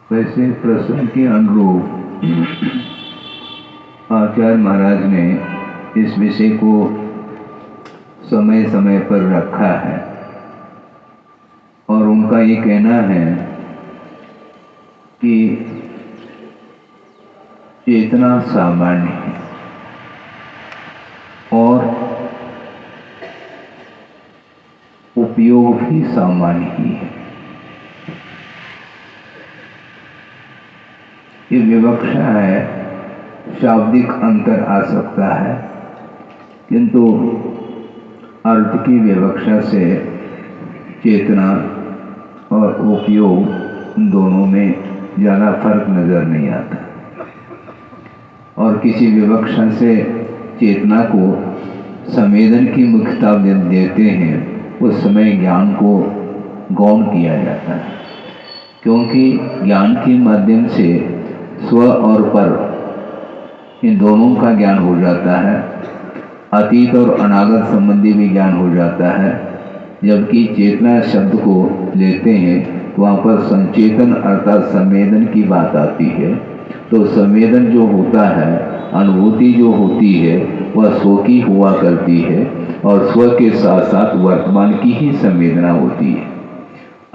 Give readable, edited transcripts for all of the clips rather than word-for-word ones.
वैसे प्रश्न के अनुरूप आचार्य महाराज ने इस विषय को समय समय पर रखा है और उनका ये कहना है कि चेतना सामान्य है और उपयोग भी सामान्य ही है। ये विवक्षा है, शाब्दिक अंतर आ सकता है, किंतु अर्थ की विवक्षा से चेतना और उपयोग दोनों में ज़्यादा फर्क नज़र नहीं आता। और किसी विवक्षा से चेतना को संवेदन की मुख्यता देते हैं, उस समय ज्ञान को गौण किया जाता है, क्योंकि ज्ञान के माध्यम से स्व और पर इन दोनों का ज्ञान हो जाता है, अतीत और अनागत संबंधी भी ज्ञान हो जाता है। जबकि चेतना शब्द को लेते हैं तो वहाँ पर संचेतन अर्थात संवेदन की बात आती है। तो संवेदन जो होता है, अनुभूति जो होती है, वह स्व की हुआ करती है और स्व के साथ साथ वर्तमान की ही संवेदना होती है।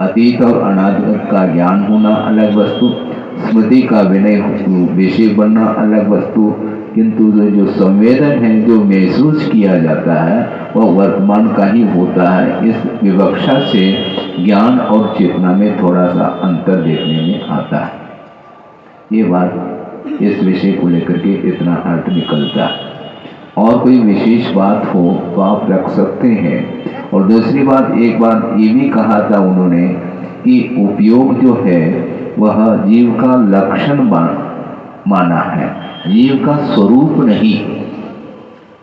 अतीत और अनागत का ज्ञान होना अलग वस्तु, स्मृति का विषय बनना अलग वस्तु, किंतु जो संवेदन है, जो महसूस किया जाता है, वह वर्तमान का ही होता है। इस विवक्षा से ज्ञान और चेतना में थोड़ा सा अंतर देखने में आता है। ये बात इस विषय को लेकर के इतना अर्थ निकलता है। और कोई विशेष बात हो तो आप रख सकते हैं। और दूसरी बात, एक बात ये भी कहा था उन्होंने कि उपयोग जो है वह जीव का लक्षण माना है, जीव का स्वरूप नहीं।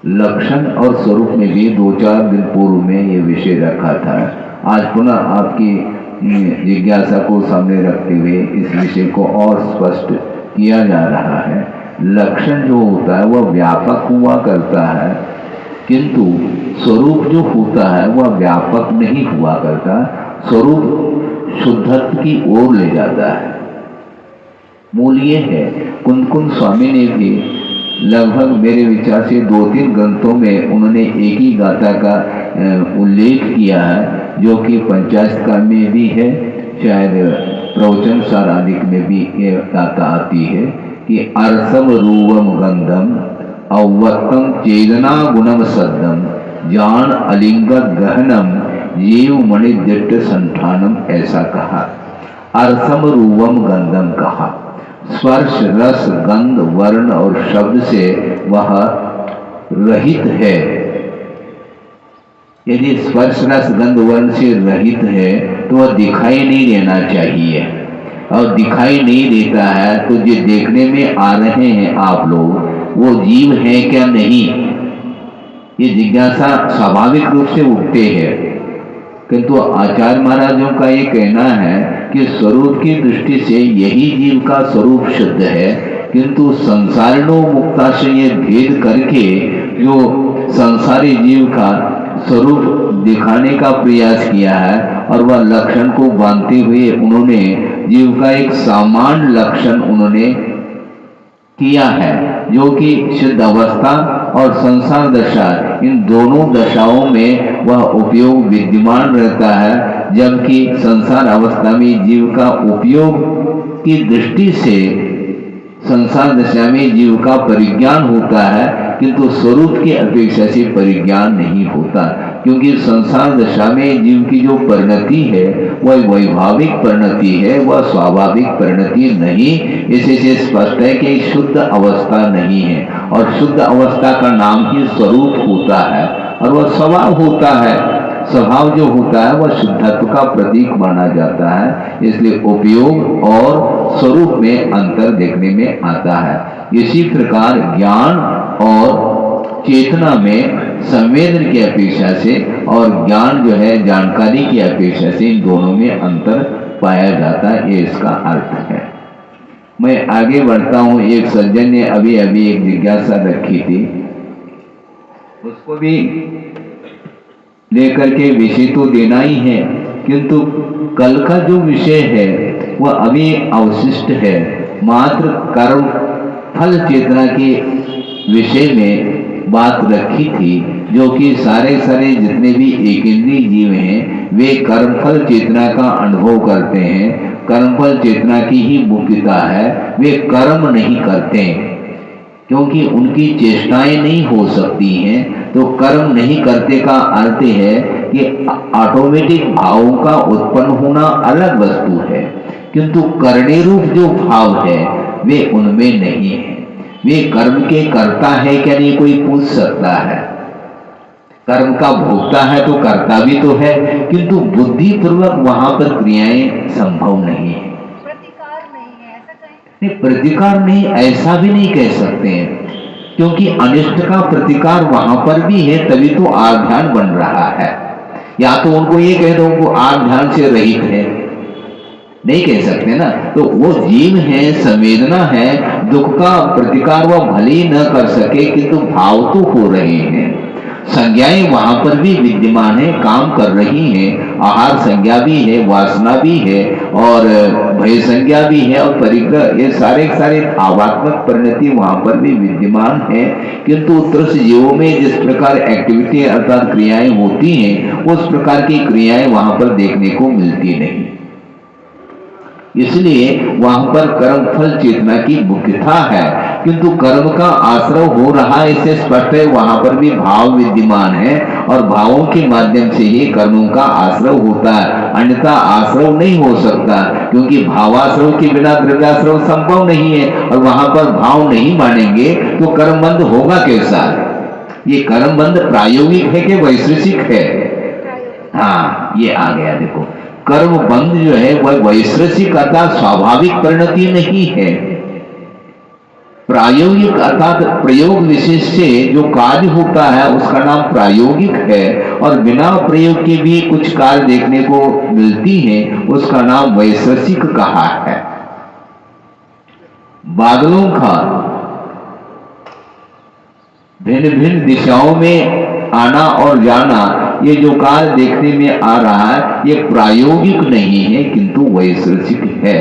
लक्षण और स्वरूप में भी 2-4 दिन पूर्व में ये विषय रखा था। आज पुनः आपकी जिज्ञासा को सामने रखते हुए इस विषय को और स्पष्ट किया जा रहा है। लक्षण जो होता है वह व्यापक हुआ करता है, किंतु स्वरूप जो होता है वह व्यापक नहीं हुआ करता। स्वरूप शुद्धत्व की ओर ले जाता है। मूल ये है, कुंद स्वामी ने भी लगभग मेरे विचार से 2-3 ग्रंथों में उन्होंने एक ही गाथा का उल्लेख किया है, जो कि पंचाशतका में भी है, शायद प्रवचन सार आदि में भी ये गाथा आती है कि अरसम रूवम गंधम अवत्तम चेतना गुणम सद्दम जान अलिंगत गहनम जीव मणि दिट्ट संठानम, ऐसा कहा। अरसम रूवम गंधम कहा। स्पर्श रस गंध वर्ण और शब्द से वह रहित है। यदि स्पर्श रस गंध वर्ण से रहित है तो वह दिखाई नहीं देना चाहिए, और दिखाई नहीं देता है तो जो देखने में आ रहे हैं आप लोग, वो जीव है क्या नहीं, ये जिज्ञासा स्वाभाविक रूप से उठते हैं। किंतु आचार्य महाराजों का ये कहना है कि स्वरूप की दृष्टि से यही जीव का स्वरूप शुद्ध है, किंतु संसारिणो मुक्ता से ये भेद करके जो संसारी जीव का स्वरूप दिखाने का प्रयास किया है, और वह लक्षण को बांधते हुए उन्होंने जीव का एक सामान्य लक्षण उन्होंने किया है, जो कि शुद्ध अवस्था और संसार दशा, इन दोनों दशाओं में वह उपयोग विद्यमान रहता है। जबकि संसार अवस्था में जीव का उपयोग की दृष्टि से संसार दशा में जीव का परिज्ञान होता है, किंतु स्वरूप की अपेक्षा से परिज्ञान नहीं होता, क्योंकि संसार दशा में जीव की जो परिणति है वह वैभाविक परिणति है, वह स्वाभाविक परिणति नहीं। इससे स्पष्ट है कि शुद्ध अवस्था नहीं है, और शुद्ध अवस्था का नाम ही स्वरूप होता है, और वह स्वभाव होता है। स्वभाव जो होता है वह शुद्धत्व का प्रतीक माना जाता है। इसलिए उपयोग और स्वरूप में अंतर देखने में आता है। इसी प्रकार ज्ञान और चेतना में संवेदन की अपेक्षा से और ज्ञान जो है जानकारी की अपेक्षा से, इन दोनों में अंतर पाया जाता है। ये इसका अर्थ है। मैं आगे बढ़ता हूँ। एक सज्जन ने अभी अभी एक जिज्ञासा रखी थी, उसको भी लेकर के विषय तो देना ही है, किंतु कल का जो विषय है वह अभी अवशिष्ट है। मात्र कर्म फल चेतना के विषय में बात रखी थी, जो कि सारे जितने भी एकेंद्रीय जीव हैं वे कर्मफल चेतना का अनुभव करते हैं। कर्मफल चेतना की ही मुख्यता है, वे कर्म नहीं करते क्योंकि उनकी चेष्टाएं नहीं हो सकती हैं। तो कर्म नहीं करते का अर्थ है कि ऑटोमेटिक भावों का उत्पन्न होना अलग वस्तु है, किंतु करने रूप जो भाव है वे उनमें नहीं है। वे कर्म के करता है क्या नहीं कोई पूछ सकता है। कर्म का भोगता है तो करता भी तो है, किंतु बुद्धि पूर्वक वहां पर क्रियाएं संभव नहीं है। प्रतिकार नहीं है ऐसा कहें? नहीं, प्रतिकार नहीं ऐसा भी नहीं कह सकते हैं, क्योंकि अनिष्ट का प्रतिकार वहां पर भी है, तभी तो आध्यान बन रहा है। या तो उनको ये कह दो वो आध्यान से रहित है, नहीं कह सकते ना। तो वो जीव है, संवेदना है, दुख का प्रतिकार वह भले ही न कर सके किंतु भाव तो हो रहे हैं। संज्ञाएं वहां पर भी विद्यमान है, काम कर रही हैं। आहार संज्ञा भी है, वासना भी है और भय संज्ञा भी है और परिग्रह, ये सारे भावात्मक परिणति वहां पर भी विद्यमान है। किंतु उत्कृष्ट जीवों में जिस प्रकार एक्टिविटी अर्थात क्रियाएं होती हैं, उस प्रकार की क्रियाएं वहां पर देखने को मिलती नहीं। इसलिए वहां पर कर्म फल चेतना की मुख्यता है, किंतु कर्म का आश्रव हो रहा है, इससे स्पष्ट है वहां पर भी भाव विद्यमान है और भावों के माध्यम से ही कर्मों का आश्रव होता है। अन्यथा आश्रव नहीं हो सकता, क्योंकि भावाश्रव के बिना द्रव्याश्रव संभव नहीं है और वहां पर भाव नहीं मानेंगे तो कर्मबंध होगा कैसा? ये कर्मबंध प्रायोगिक है कि वैश्विक है? हाँ, ये आ गया। देखो, कर्म बंध जो है वह वैश्विक अर्थात स्वाभाविक परिणति नहीं है। प्रायोगिक अर्थात प्रयोग विशेष से जो कार्य होता है उसका नाम प्रायोगिक है, और बिना प्रयोग के भी कुछ कार्य देखने को मिलती हैं, उसका नाम वैश्विक कहा है। बादलों का भिन्न भिन्न दिशाओं में आना और जाना, ये जो कार्य देखने में आ रहा है ये प्रायोगिक नहीं है किंतु वैश्विक है।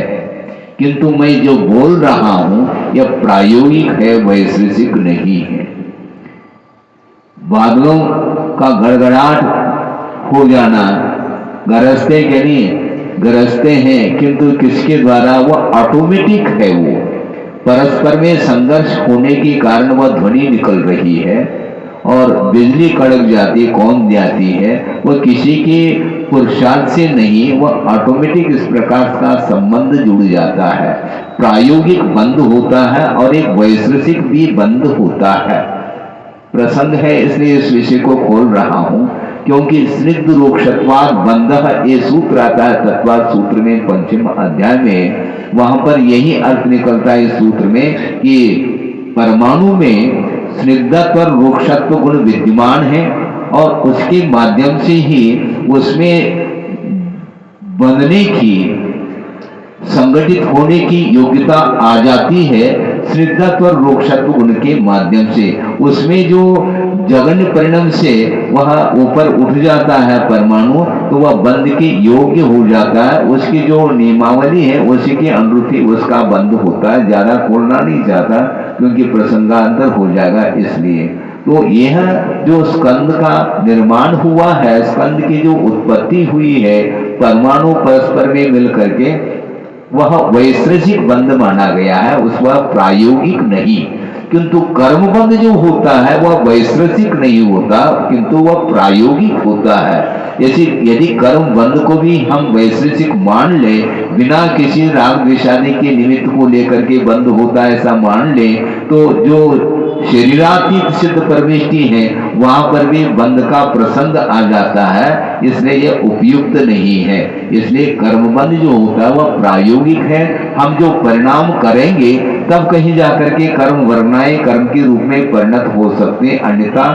किंतु मैं जो बोल रहा हूं यह प्रायोगिक है, वैश्विक नहीं है। बादलों का गड़गड़ाहट हो जाना, गरजते के नहीं गरजते हैं, किंतु किसके द्वारा? वह ऑटोमेटिक है। वो परस्पर में संघर्ष होने के कारण वह ध्वनि निकल रही है। और बिजली कड़क जाती, कौन जाती है, वह किसी के पुरुषार्थ से नहीं, वह ऑटोमेटिक इस प्रकार का संबंध जुड़ जाता है। प्रायोगिक बंध होता है और एक वैश्विक भी बंध होता है। प्रसंग है इसलिए इस विषय को खोल रहा हूं, क्योंकि स्निग्ध रोक्षत्वाद बंध ये सूत्र आता है तत्वाद सूत्र में 5वें अध्याय में। वहां पर यही अर्थ निकलता है इस सूत्र में कि परमाणु में स्निग्धत्व और रोक्षत्व गुण विद्यमान है और उसके माध्यम से ही उसमें बंधने की, संगठित होने की योग्यता आ जाती है। स्निग्धत्व और रोक्षत्व गुण के माध्यम से उसमें जो जघन्य परिणाम से वह ऊपर उठ जाता है परमाणु, तो वह बंध के योग्य हो जाता है। उसकी जो नियमावली है उसी के अनुरूप ही उसका बंध होता है। ज्यादा खोलना नहीं चाहता क्योंकि प्रसंगांतर हो जाएगा इसलिए। तो यह जो स्कंद का निर्माण हुआ है, स्कंद की जो उत्पत्ति हुई है परमाणु परस्पर में मिल करके, वह वैश्विक बंध माना गया है, उसका प्रायोगिक नहीं। किंतु कर्मबंध जो होता है वह वैश्विक नहीं होता किंतु वह प्रायोगिक होता है। जैसे यदि कर्म बंध को भी हम वैश्विक मान ले, बिना किसी राग द्वेषादि के निमित्त को लेकर के बंध होता है ऐसा मान ले, तो जो शरीरातीत सिद्ध परमेष्टि है वहां पर भी बंध का प्रसंग आ जाता है, इसलिए यह उपयुक्त नहीं है। इसलिए कर्मबंध जो होता है वह प्रायोगिक है। हम जो परिणाम करेंगे तब कहीं जाकर के कर्म वर्णाएं कर्म के रूप में परिणत हो सकते हैं, अन्यथा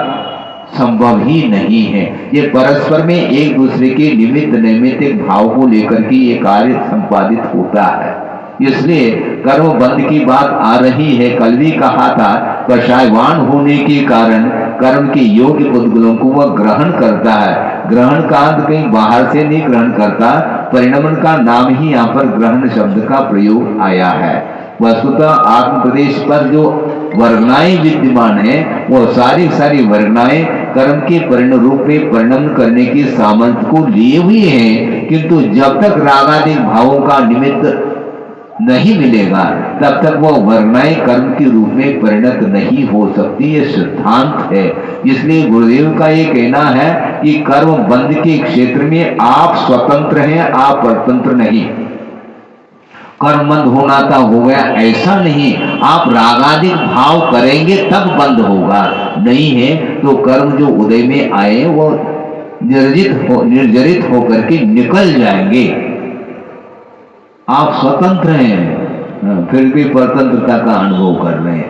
संभव ही नहीं है। ये परस्पर में एक दूसरे के निमित्त नैमित्तिक भाव को लेकर के ये कार्य संपादित होता है। इसलिए कर्म बंध की बात आ रही है। कल भी कहा था, कषायवान होने के कारण कर्म के योग्य उद्गुणों को वह ग्रहण करता है। ग्रहण का अर्थ कहीं बाहर से नहीं ग्रहण करता, परिणमन का नाम ही यहाँ पर ग्रहण शब्द का प्रयोग आया है। वस्तुतः आत्म प्रदेश पर जो वर्गनाएं विद्यमान है वो सारी वर्गनाएं कर्म के परिणाम रूप में परिणम करने की सामर्थ्य को लिए हुए हैं, किंतु जब तक रागादि भावों का निमित्त नहीं मिलेगा तब तक वो वर्गनाएं कर्म के रूप में परिणत नहीं हो सकती। ये सिद्धांत है। इसलिए गुरुदेव का ये कहना है कि कर्म बंध के क्षेत्र में आप स्वतंत्र हैं, आप परतंत्र नहीं। कर्म बंद होना था हो गया ऐसा नहीं, आप रागादिक भाव करेंगे तब बंद होगा, नहीं है तो कर्म जो उदय में आए वो निर्जरित होकर के निकल जाएंगे। आप स्वतंत्र हैं, फिर भी परतंत्रता का अनुभव कर रहे हैं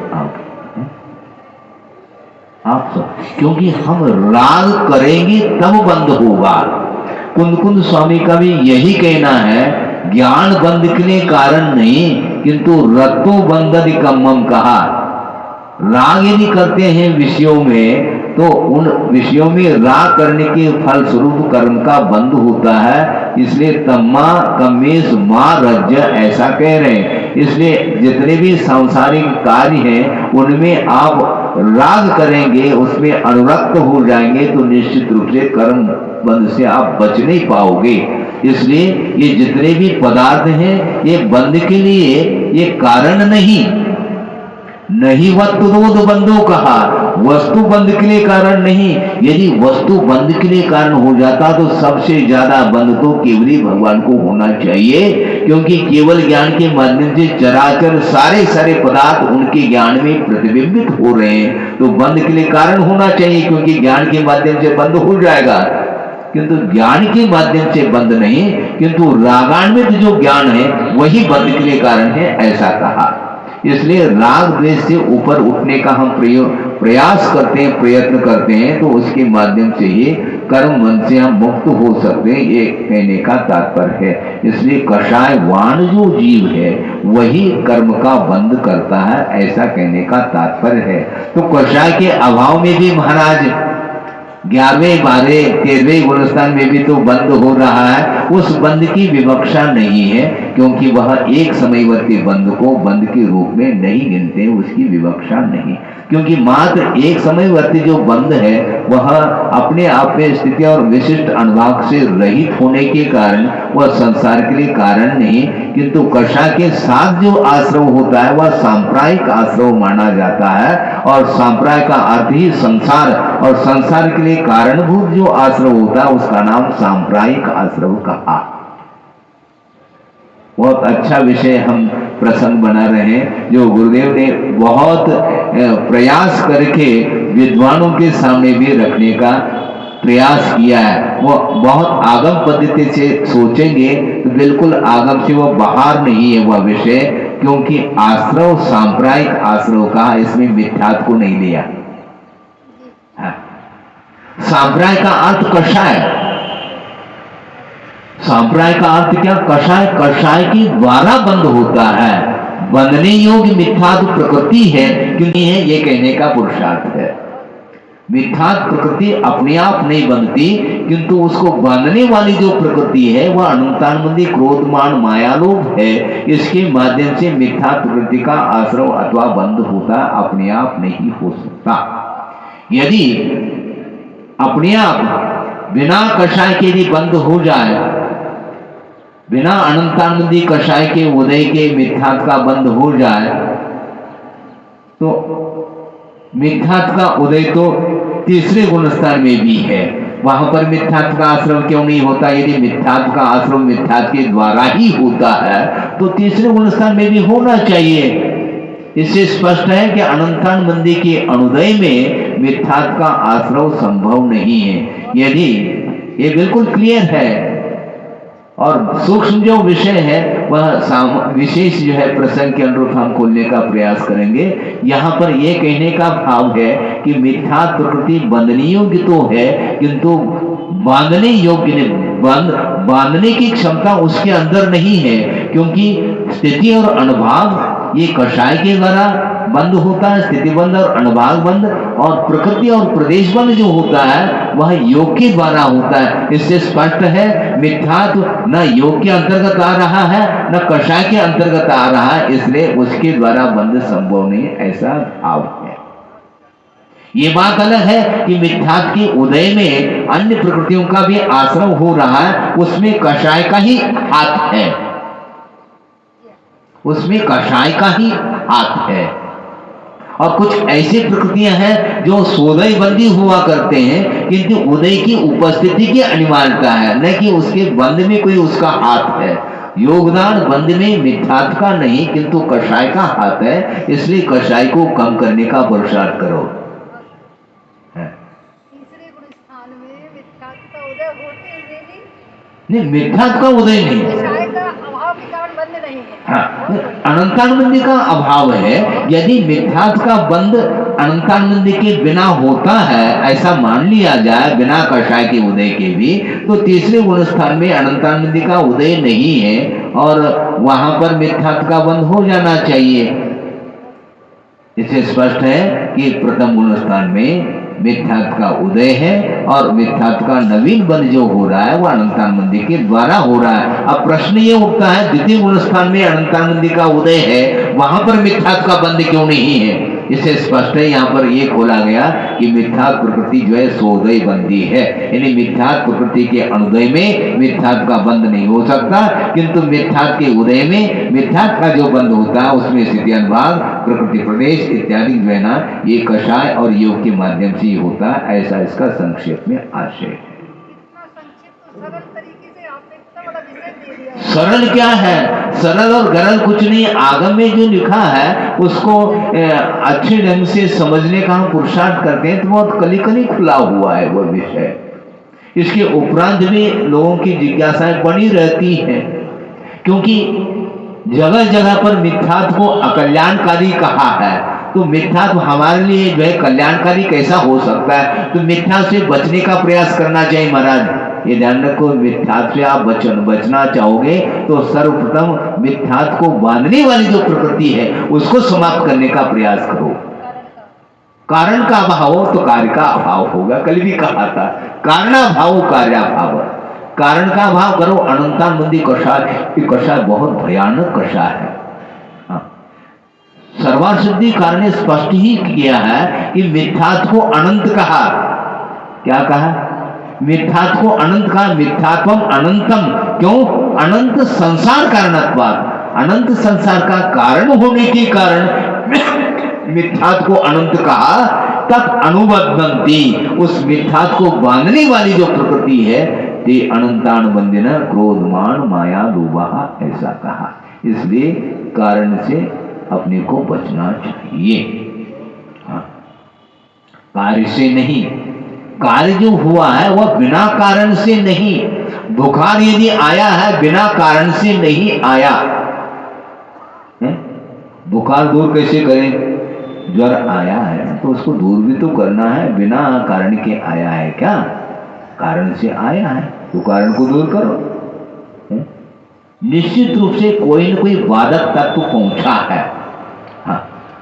आप सब, क्योंकि हम राग करेंगे तब बंद होगा। कुंद स्वामी का भी यही कहना है, ज्ञान बंद के लिए कारण नहीं किंतु रत्तो बंधन कम्मम कहा। राग यदि करते हैं विषयों में तो उन विषयों में राग करने के फल स्वरूप कर्म का बंद होता है। इसलिए तम्मा कमेश मां रज्ज ऐसा कह रहे हैं। इसलिए जितने भी सांसारिक कार्य हैं उनमें आप राग करेंगे, उसमें अनुरक्त हो जाएंगे तो निश्चित रूप से कर्म बंध से आप बच नहीं पाओगे। इसलिए ये जितने भी पदार्थ हैं ये बंध के लिए ये कारण नहीं वस्तुरोध बंधो कहा, वस्तु बंध के लिए कारण नहीं। यदि वस्तु बंध के लिए कारण हो जाता तो सबसे ज्यादा बंध तो केवल ही भगवान को होना चाहिए, क्योंकि केवल ज्ञान के माध्यम से चराचर सारे पदार्थ उनके ज्ञान में प्रतिबिंबित हो रहे हैं, तो बंध के लिए कारण होना चाहिए, क्योंकि ज्ञान के माध्यम से बंद हो जाएगा। किंतु ज्ञान के माध्यम से बंद नहीं, किंतु रागान्वित जो ज्ञान है वही बंध के लिए कारण है, ऐसा कहा। इसलिए राग द्वेष से ऊपर उठने का हम प्रयास करते हैं, प्रयत्न करते हैं, तो उसके माध्यम से ही कर्म बंध से हम मुक्त हो सकते हैं, ये कहने का तात्पर्य है। इसलिए कषायवान जो जीव है वही कर्म का बंध करता है, ऐसा कहने का तात्पर्य है। तो कषाय के अभाव में भी महाराज 11वें 12वें 13वें गुणस्थान में भी तो बंद हो रहा है, उस बंद की विवक्षा नहीं है, क्योंकि वह एक समयवर्ती बंद को बंद के रूप में नहीं गिनते, उसकी विवक्षा नहीं। क्योंकि मात्र एक समयवर्ती जो बंद है वह अपने आप में स्थिति और विशिष्ट अनुभाग से रहित होने के कारण वह संसार के लिए कारण नहीं, किंतु कषा के साथ जो आश्रव होता है वह सांप्रायिक आश्रव माना जाता है, और सांप्राय का अर्थ ही संसार, और संसार के लिए कारणभूत जो आश्रव होता है उसका नाम सांप्रायिक आश्रव कहा। बहुत अच्छा विषय हम प्रसंग बना रहे हैं, जो गुरुदेव ने बहुत प्रयास करके विद्वानों के सामने भी रखने का प्रयास किया है। वो बहुत आगम पद्धति से सोचेंगे तो बिल्कुल आगम से वो बाहर नहीं है वह विषय, क्योंकि आश्रव सांप्रायिक आश्रव का, इसमें मिथ्यात्व को नहीं लिया। सांप्राय का अर्थ कषाय, सांप्राय का अर्थ क्या? कषाय, कषाय के द्वारा बंद होता है, बंधने योग्य मिथ्यात्व प्रकृति है, क्योंकि ये कहने का पुरुषार्थ है। मिथ्यात्व प्रकृति अपने आप नहीं बनती, किंतु उसको बांधने वाली जो प्रकृति है वह अनंतानुबंधी क्रोध मान माया लोभ है, इसके माध्यम से मिथ्यात्व प्रकृति का आश्रव अथवा बंद होता, अपने आप नहीं हो सकता। यदि अपने आप बिना कषाय के भी बंद हो जाए, बिना अनंतानुबंधी कषाय के उदय के मिथ्यात्व का बंद हो जाए, तो मिथ्यात्व का उदय तो तीसरे गुणस्थान में भी है, वहां पर मिथ्यात्व का आश्रम क्यों नहीं होता? यदि मिथ्यात्व का आश्रम मिथ्यात्व के द्वारा ही होता है तो तीसरे गुणस्थान में भी होना चाहिए। इससे स्पष्ट है कि अनंतानुबंधी के अनुदय में मिथ्यात्व का आश्रव संभव नहीं है। यदि ये बिल्कुल क्लियर है, और सूक्ष्म जो विषय है वह विशेष जो है प्रसंग के अनुरूप हम खोलने का प्रयास करेंगे। यहाँ पर यह कहने का भाव है कि मिथ्यात्व प्रकृति बंधने योग्य तो है, किंतु बांधने योग्य नहीं, बांधने की क्षमता उसके अंदर नहीं है, क्योंकि स्थिति और अनुभाव ये कषाय के द्वारा बंध होता है, स्थिति बंध और अनुभाग बंध, और प्रकृति और प्रदेश बंध जो होता है वह योग के द्वारा होता है। इससे स्पष्ट है मिथ्यात्व न योग के अंतर्गत आ रहा है न कषाय के अंतर्गत आ रहा है, इसलिए उसके द्वारा बंध संभव नहीं, ऐसा भाव है। ये बात अलग है कि मिथ्यात्व के उदय में अन्य प्रकृतियों का भी आश्रय हो रहा है, उसमें कषाय का ही हाथ है, उसमें कषाय का ही हाथ है। और कुछ ऐसी प्रकृतियां हैं जो सोदय बंदी हुआ करते हैं, किंतु उदय की उपस्थिति की अनिवार्यता है, न कि उसके बंद में कोई उसका हाथ है। योगदान बंद में मिथ्यात्व का नहीं किंतु कषाय का हाथ है, इसलिए कषाय को कम करने का पुरुषार्थ करो। तीसरे गुण स्थान में मिथ्यात्व का उदय होते हुए भी नहीं, मिथ्यात्व का उदय नहीं, कषाय का अभाव के कारण बंद नहीं है। हाँ, अनंतानुबंधी का अभाव है। यदि मिथ्यात्व का बंध अनंतानुबंधी के बिना होता है, ऐसा मान लिया जाए बिना कषाय के उदय के भी, तो तीसरे गुण स्थान में अनंतानुबंधी का उदय नहीं है और वहां पर मिथ्यात्व का बंध हो जाना चाहिए। इससे स्पष्ट है कि प्रथम गुण स्थान में मिथ्यात्व का उदय है और मिथ्यात्व का नवीन बंध जो हो रहा है वह अनंतानुबंधी के द्वारा हो रहा है। अब प्रश्न ये उठता है द्वितीय गुण स्थान में अनंतानुबंधी का उदय है, वहां पर मिथ्यात्व का बंध क्यों नहीं है? इससे स्पष्ट है यहाँ पर ये खोला गया कि मिथ्यात्व प्रकृति जो है सोदय बंदी है, यानी मिथ्यात्व प्रकृति के अनुदय में मिथ्यात्व का बंध नहीं हो सकता, किंतु मिथ्यात्व के उदय में मिथ्यात्व का जो बंध होता है उसमें स्थिति अनुभाग, प्रकृति प्रदेश इत्यादि जो है ना, ये कषाय और योग के माध्यम से ही होता है, ऐसा इसका संक्षेप में आशय है। सरल तरीके से आपने इतना बड़ा विषय दे दिया। सरल क्या है, सरल और गरल कुछ नहीं, आगम में जो लिखा है उसको अच्छे ढंग से समझने का हम पुरुषार्थ करते हैं तो बहुत कली कली खुला हुआ है वह विषय। इसके उपरांत भी लोगों की जिज्ञासाएं बनी रहती हैं, क्योंकि जगह जगह पर मिथ्यात्व को अकल्याणकारी कहा है, तो मिथ्यात्व हमारे लिए जो है कल्याणकारी कैसा हो सकता है? तो मिथ्या से बचने का प्रयास करना चाहिए महाराज। ये ध्यान रखो, मिथ्यात्व से आप बचना चाहोगे तो सर्वप्रथम मिथ्यात्व को बांधने वाली जो प्रकृति है उसको समाप्त करने का प्रयास करो। कारण का अभाव हो तो कार्य का अभाव होगा, कल भी कहा था, कारणाभाव कार्याभाव। कारण का अभाव करो, अनंतानुबंधी कषाय, कषाय बहुत भयानक कषाय है। सर्वासिद्धि कारण ने स्पष्ट ही किया है कि मिथ्यात्व को अनंत कहा। क्या कहा? मिथ्यात्व को अनंत कहा, मिथ्यात्वम अनंतम। क्यों? अनंत संसार कारणत्वात्, अनंत संसार का कारण होने के कारण मिथ्यात्व को अनंत कहा। तत् अनुबद्धन्ति, उस मिथ्यात्व को बांधने वाली जो प्रकृति है ते अनंतानुबंधिन क्रोधमान माया लोभा, ऐसा कहा। इसलिए कारण से अपने को बचना चाहिए, कार्य से नहीं। कार्य जो हुआ है वह बिना कारण से नहीं। बुखार यदि आया है बिना कारण से नहीं आया है? बुखार दूर कैसे करें? ज्वर आया है तो उसको दूर भी तो करना है, बिना कारण के आया है क्या? कारण से आया है तो कारण को दूर करो। निश्चित रूप से कोई न कोई बाधक तत्व पहुंचा है, हाँ,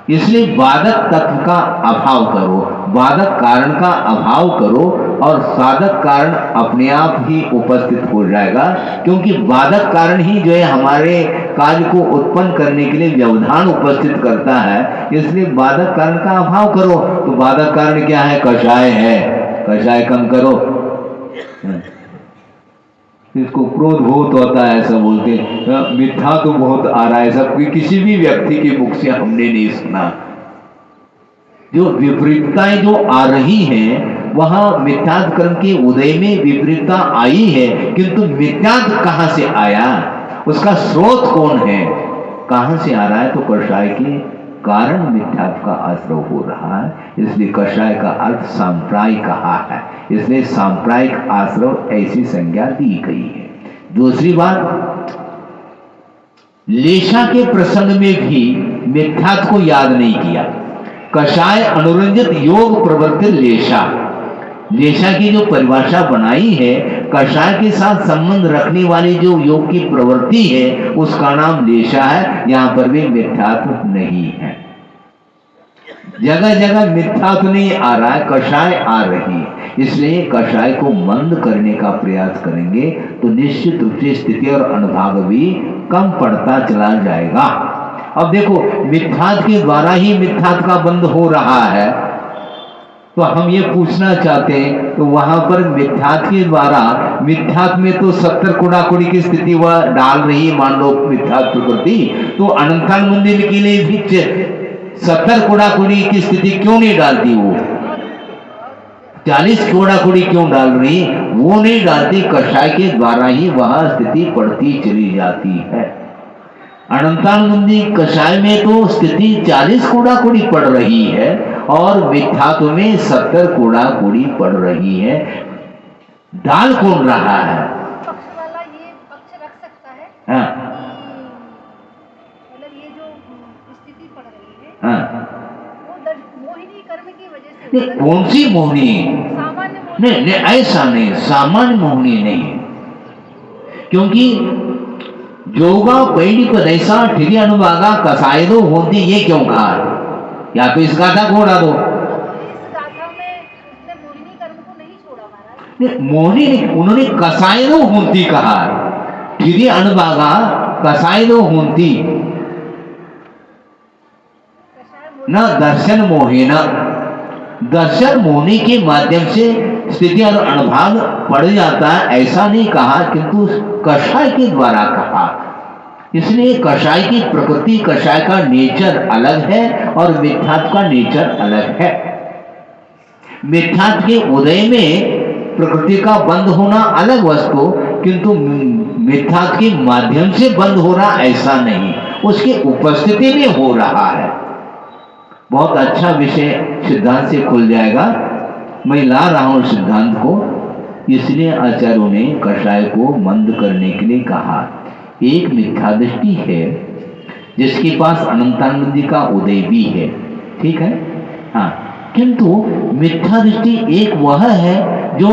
इसलिए बाधक तत्व का अभाव करो, बाधक कारण का अभाव करो और साधक कारण अपने आप ही उपस्थित हो जाएगा, क्योंकि बाधक कारण ही जो है हमारे कार्य को उत्पन्न करने के लिए व्यवधान उपस्थित करता है। इसलिए बाधक कारण का अभाव करो। तो बाधक कारण क्या है? कषाय है, कषाय कम करो। इसको क्रोध बहुत होता है ऐसा बोलते, मिथ्या तो बहुत आ रहा है ऐसा किसी भी व्यक्ति के मुख से हमने नहीं सुना। जो विपरीतताएं जो आ रही हैं वहां मिथ्यात्व कर्म के उदय में विपरीतता आई है, किंतु मिथ्यात्व कहां से आया? उसका स्रोत कौन है? कहां से आ रहा है? तो कषाय के कारण मिथ्यात्व का आश्रय हो रहा है। इसलिए कषाय का अर्थ सांप्रायिक कहा है, इसलिए सांप्रायिक आश्रय ऐसी संज्ञा दी गई है। दूसरी बात, लेशा के प्रसंग में भी मिथ्यात्व को याद नहीं किया। कषाय अनुरंजित योग प्रवर्तित लेशा, लेशा की जो परिभाषा बनाई है, कषाय के साथ संबंध रखने वाली जो योग की प्रवृत्ति है उसका नाम लेशा है। यहां पर भी मिथ्यात्व नहीं है। जगह जगह मिथ्या तो नहीं आ रहा है, कषाय आ रही है। इसलिए कषाय को मंद करने का प्रयास करेंगे तो निश्चित रूप से स्थिति और अनुभाग भी कम पड़ता चला जाएगा। अब देखो, मिथ्यात्व के द्वारा ही मिथ्यात्व का बंध हो रहा है, तो हम ये पूछना चाहते हैं तो वहां पर मिथ्यात्व के द्वारा, मिथ्यात्व में तो 70 कुड़ाकुड़ी की स्थिति वह डाल रही है, मान लो मिथ्यात्व प्रकृति, तो अनंतान मंदिर के लिए भी 70 कुड़ाकुड़ी की स्थिति क्यों नहीं डालती? वो 40 कुड़ाकुड़ी क्यों डाल रही? वो नहीं डालती, कषाय के द्वारा ही वह स्थिति पड़ती चली जाती है। अनंतानंदी कषाय में तो स्थिति 40 कुड़ाकुड़ी पड़ रही है और मिथ्यात्व में 70 कुड़ाकुड़ी पड़ रही है। डाल कौन रहा है? पक्ष वाला ये पक्ष रख सकता है। हाँ, मतलब ये जो स्थिति पड़ रही है, हाँ। वो मोहिनी कर्म की वजह से। कौन सी मोहिनी? सामान्य मोहिनी। नहीं, ऐसा नहीं, सामान्य मोहिनी नहीं, क्योंकि जोगा पैडी पदैसा ठिरी अनुभागा कसायदो होती, ये क्यों कहा? या तो इस गाथा को उड़ा दो। इस गाथा में उसने मोहिनी कर्म को नहीं छोड़ा महाराज। मोहिनी नहीं, उन्होंने कसायदो होती कहा, ठिरी अनुभागा कसायदो होती, न दर्शन मोहिना। दर्शन मोहिनी के माध्यम से स्थिति और अनुभाग पड़ जाता है, ऐसा नहीं कहा, किंतु कषाय के द्वारा कहा। इसलिए कषाय की प्रकृति, कषाय का नेचर अलग है और मिथ्यात्व का नेचर अलग है। मिथ्यात्व के उदय में प्रकृति का बंद होना अलग वस्तु, किंतु मिथ्यात्व के माध्यम से बंद हो रहा ऐसा नहीं, उसकी उपस्थिति में हो रहा है। बहुत अच्छा विषय सिद्धांत से खुल जाएगा। मैं ला रहा हूं सिद्धांत को, इसलिए आचार्यों ने कषाय को मंद करने के लिए कहा। एक मिथ्या दृष्टि है जिसके पास अनंतानंदी का उदय भी है, ठीक है, हाँ, किंतु मिथ्या दृष्टि एक वह है जो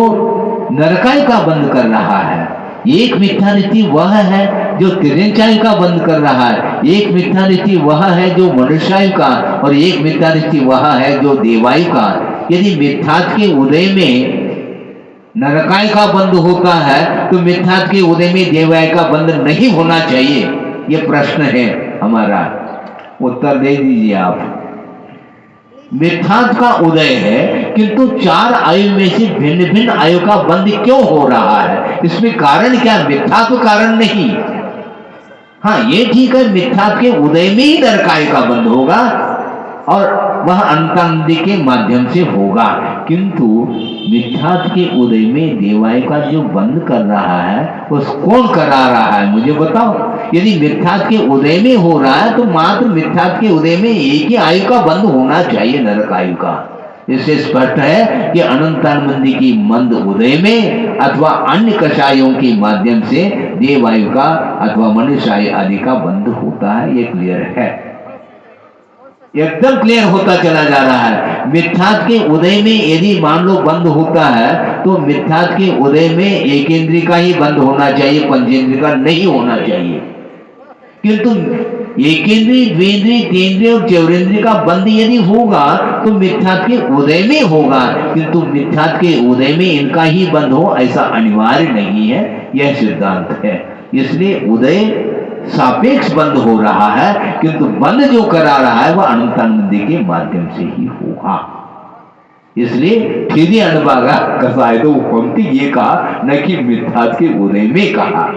नरकाय का बंद कर रहा है, एक मिथ्या दृष्टि वह है जो तिरंचायु का बंद कर रहा है, एक मिथ्या दृष्टि वह है जो मनुष्यायु का, और एक मिथ्या दृष्टि वह है जो देवायु का। यदि मिथ्यात्व के उदय में नरकाय का बंद होता है तो मिथ्यात्व के उदय में देवाय का बंद नहीं होना चाहिए। यह प्रश्न है हमारा, उत्तर दे दीजिए आप। मिथ्यात्व का उदय है, किंतु 4 आयु में से भिन्न भिन्न आयु का बंद क्यों हो रहा है? इसमें कारण क्या? मिथ्यात्व कारण नहीं। हाँ, ये ठीक है, मिथ्यात्व के उदय में ही नरकाय का बंद होगा और वह अनंतानंदी के माध्यम से होगा, किंतु मिथ्यात्व के उदय में देवाय का जो बंद कर रहा है उस कौन करा रहा है? मुझे बताओ। यदि मिथ्यात्व के उदय में हो रहा है तो मात्र मिथ्यात्व के उदय में एक ही आयु का बंद होना चाहिए, नरक आयु का। इससे स्पष्ट है कि अनंतानंदी की मंद उदय में अथवा अन्य कषायों के माध्यम से देवायु का अथवा मनुष्य आदि का बंद होता है। ये क्लियर है, एकदम क्लियर होता चला जा रहा है। मिथ्यात्व के उदय में यदि मान लो बंद होता है तो मिथ्यात्व के उदय में एक इंद्रिय का ही बंद होना चाहिए, पंचेंद्रिय का नहीं होना चाहिए। किंतु एक इंद्रिय, द्विंद्रिय, तीन्द्रिय और चौरेंद्रिय का बंद यदि होगा तो मिथ्यात्व के उदय में होगा, किंतु मिथ्यात्व के उदय में इनका ही बंद हो ऐसा अनिवार्य नहीं है। यह सिद्धांत है। इसलिए उदय सापेक्ष बंद हो रहा है, किंतु बंद जो करा रहा है वह अनंतानंदी के माध्यम से ही होगा। इसलिए सीधे अनुभागा कसायदो पंक्ति ये कहा, न कि मिथ्यात्व के उदय में कहा।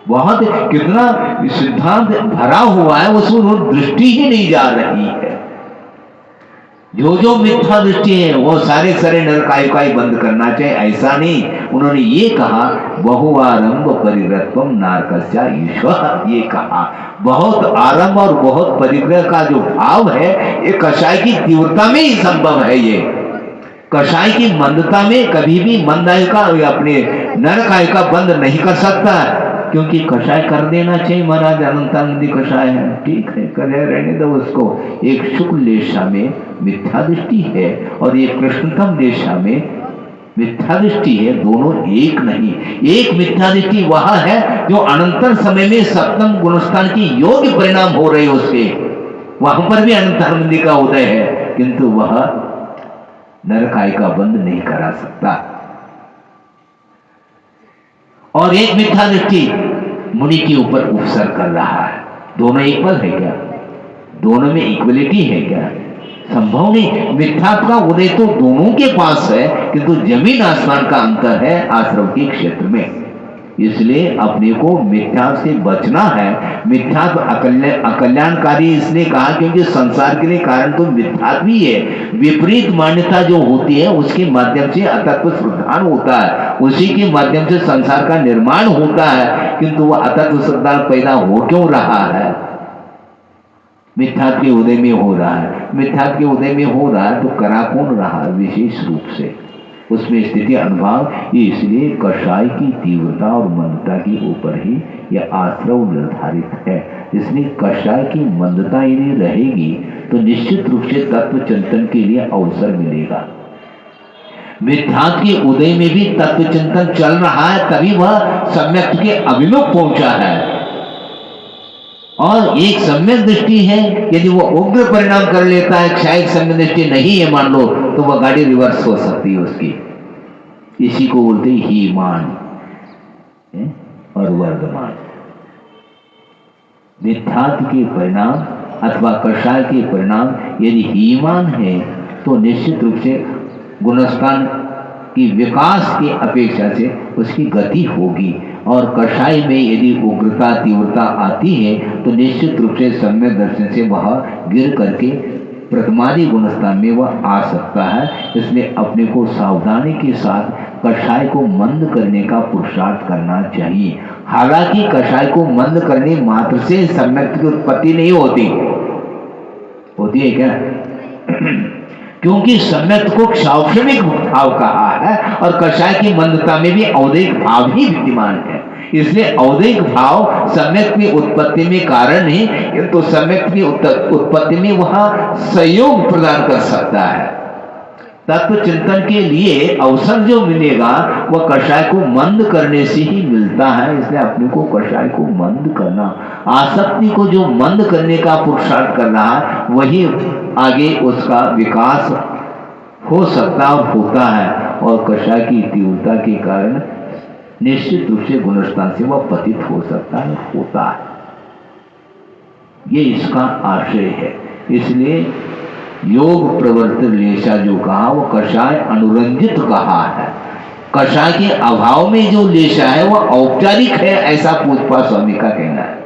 बहुत कितना सिद्धांत भरा हुआ है, उसमें दृष्टि ही नहीं जा रही है। जो जो मिथ्या दृष्टि है वो सारे सारे नरकायु का ही बंद करना चाहिए, ऐसा नहीं। उन्होंने ये कहा बहुआरंभ परिग्रहत्वम नारकस्या ईश्वर, ये कहा बहुत आरंभ और बहुत परिग्रह का जो भाव है ये कषाय की तीव्रता में ही संभव है। ये कषाय की मंदता में कभी भी मंदायु का अपने नरकायु का बंद नहीं कर सकता, क्योंकि कषाय कर देना चाहिए। महाराज अनंतानंदी कषाय है, ठीक है, करे रहने दो उसको। एक शुक्ल देशा में मिथ्या दृष्टि है और एक कृष्णतम देशा में मिथ्या दृष्टि है, दोनों एक नहीं। एक मिथ्या दृष्टि वह है जो अनंतर समय में सप्तम गुणस्थान की योग्य परिणाम हो रहे उसके, वहां पर भी अनंतानंदी का उदय है। किंतु वह नरकाई का बंद नहीं करा सकता। और एक मिथ्या दृष्टि मुनि के ऊपर उपसर कर रहा है। दोनों एक पद है क्या? दोनों में इक्वलिटी है क्या? संभव नहीं। मिथ्यात्व का उदय तो दोनों के पास है, किंतु जमीन आसमान का अंतर है आश्रम के क्षेत्र में। इसलिए अपने को मिथ्या से बचना है। मिथ्यात्व अकल्याणकारी इसलिए कहा क्योंकि संसार के लिए कारण तो मिथ्यात्व ही है। विपरीत मान्यता जो होती है उसके माध्यम से अतत्व श्रद्धान होता है, उसी के माध्यम से संसार का निर्माण होता है, किंतु वह अतत्व श्रद्धान पैदा हो क्यों रहा है? मिथ्यात्व के उदय में हो रहा है। मिथ्यात्व के उदय में हो रहा है तो करा कौन रहा है? विशेष रूप से उसमें स्थिति अनुभव। इसलिए कषाय की तीव्रता और मंदता के ऊपर ही यह आश्रव निर्धारित है। इसलिए कषाय की मंदता यदि रहेगी तो निश्चित रूप से तत्व चिंतन के लिए अवसर मिलेगा। मिथ्यात्व के उदय में भी तत्व चिंतन चल रहा है, तभी वह सम्यक के अभिमुख पहुंचा है। और एक सम्यक दृष्टि है, यदि वो उग्र परिणाम कर लेता है, क्षायिक सम्यक दृष्टि नहीं है मान लो, तो वह गाड़ी रिवर्स हो सकती है उसकी। इसी को बोलते ही मान और वर्धमान। मिथ्यात्व के परिणाम अथवा कषाय के परिणाम यदि हीमान है तो निश्चित रूप से गुणस्थान की विकास की अपेक्षा से उसकी गति होगी। और कषाय में यदि उग्रता तीव्रता आती है तो निश्चित रूप से सम्यक दर्शन से वह गिर करके प्रथमादि गुणस्थान में वह आ सकता है। इसलिए अपने को सावधानी के साथ कषाय को मंद करने का पुरुषार्थ करना चाहिए। हालांकि कषाय को मंद करने मात्र से सम्यक की उत्पत्ति नहीं होती है क्या? क्योंकि सम्यक को क्षौक्षमिक भाव कहा है और कषाय की मंदता में भी औदैहिक भाव ही विद्यमान है। इसलिए औदैहिक भाव सम्यक की उत्पत्ति में कारण है, किंतु सम्यक की उत्पत्ति में वह सहयोग प्रदान कर सकता है। तत्व चिंतन के लिए अवसर जो मिलेगा वह कषाय को मंद करने से ही मिलता है। इसलिए अपने को कषाय को मंद करना, आसक्ति को जो मंद करने का पुरुषार्थ कर रहा है वही आगे उसका विकास हो सकता और होता है। और कषाय की तीव्रता के कारण निश्चित रूप से गुणस्थान से वह पतित हो सकता है, होता है। ये इसका आशय है। इसलिए योग प्रवर्तित लेशा जो कहा वो कषाय अनुरंजित कहा है। कषाय के अभाव में जो लेशा है वह औपचारिक है, ऐसा पूजपा स्वामी का कहना है।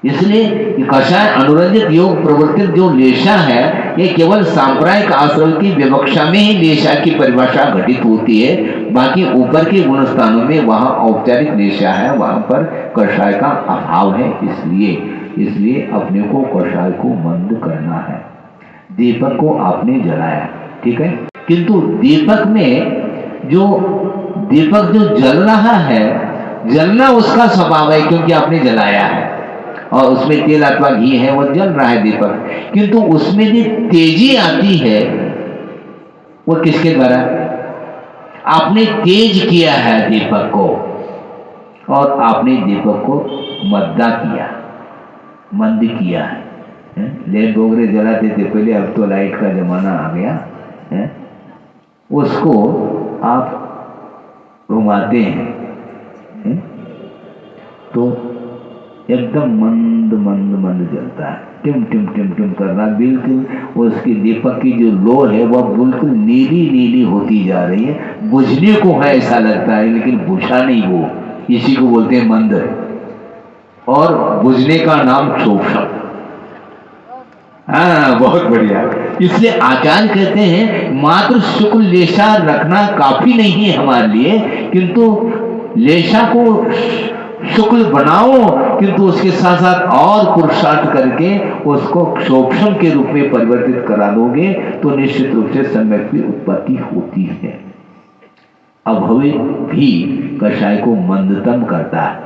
इसलिए कषाय अनुरंजित योग प्रवर्तित जो लेशा है ये केवल सांप्रदायिक आश्रम की विवक्षा में ही लेशा की परिभाषा घटित होती है। बाकी ऊपर के गुणस्थानों में वहां औपचारिक लेशा है, वहां पर कषाय का अभाव है। इसलिए अपने को कषाय को मंद करना है। दीपक को आपने जलाया, ठीक है, किंतु दीपक जो जल रहा है, जलना उसका स्वभाव है क्योंकि आपने जलाया है और उसमें तेल अथवा घी है, वो जल रहा है दीपक। किंतु उसमें जो तेजी आती है वो किसके द्वारा? आपने तेज किया है दीपक को और आपने दीपक को मद्दा किया, मंद किया है। लेट बोगरे जलाते थे पहले, अब तो लाइट का जमाना आ गया है। उसको आप घुमाते हैं तो एकदम मंद मंद मंद जलता है, टिम टिम टिम टिम कर रहा। बिल्कुल उसकी दीपक की जो लो है वह बिल्कुल नीली नीली होती जा रही है। बुझने को है ऐसा लगता है, लेकिन बुझा नहीं वो। इसी को बोलते हैं मंद। और बुझने का नाम क्षोभम। हाँ, बहुत बढ़िया। इसलिए आचार्य कहते हैं मात्र शुक्ल लेशा रखना काफी नहीं है हमारे लिए, किंतु लेशा को शुक्ल बनाओ, किंतु उसके साथ साथ और पुरुषार्थ करके उसको क्षोभम के रूप में परिवर्तित करा दोगे तो निश्चित रूप से सम्यक की उत्पत्ति होती है। अभव्य भी कषाय को मंदतम करता है।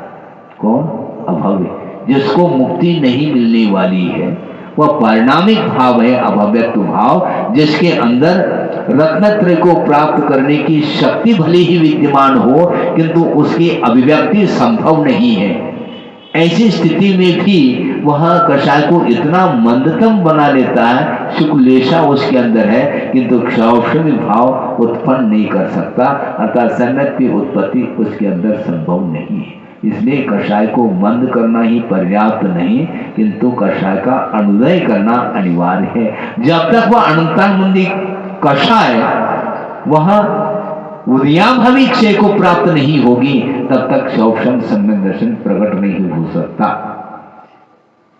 कौन? अभव्य, जिसको मुक्ति नहीं मिलने वाली है, वह परिणामिक भाव है अभव्यत्व भाव, जिसके अंदर रत्नत्रय को प्राप्त करने की शक्ति भले ही विद्यमान हो किंतु उसकी अभिव्यक्ति संभव नहीं है। ऐसी स्थिति में भी वह कषाय को इतना मंदतम बना लेता है, शुक्लेशा उसके अंदर है, किंतु क्षौष्मी भाव उत्पन्न नहीं कर सकता, अर्थात सम्यक की उत्पत्ति उसके अंदर संभव नहीं है। इसलिए कषाय को मंद करना ही पर्याप्त नहीं, किंतु कषाय का अनुदय करना अनिवार्य है। जब तक वह अनंतानुबंधी कषाय वह उदयाभावी क्षय को प्राप्त नहीं होगी, तब तक क्षौक्षम सम्यक दर्शन प्रकट नहीं हो सकता।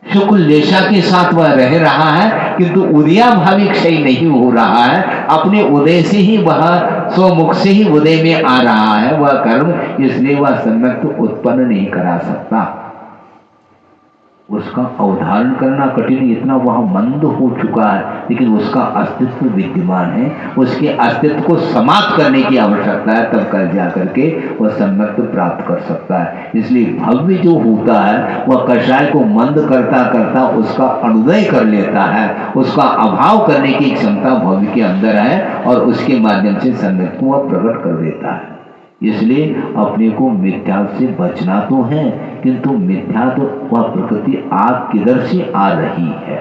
शुक्ल लेशा के साथ वह रह रहा है, किंतु उदयाभावी क्षय नहीं हो रहा है। अपने उदय से ही वह स्वमुख से ही उदय में आ रहा है वह कर्म, इसलिए वह सम्यक उत्पन्न नहीं करा सकता। उसका अवधारण करना कठिन, इतना वह मंद हो चुका है, लेकिन उसका अस्तित्व विद्यमान है। उसके अस्तित्व को समाप्त करने की आवश्यकता है, तब कर जा करके वह सम्यक प्राप्त कर सकता है। इसलिए भव्य जो होता है वह कषाय को मंद करता करता उसका अनुदय कर लेता है, उसका अभाव करने की क्षमता भव्य के अंदर है, और उसके माध्यम से सम्यक को वह प्रकट कर देता है। इसलिए अपने को मिथ्या से बचना तो है, किंतु मिथ्या तो वह प्रकृति आप किधर से आ रही है,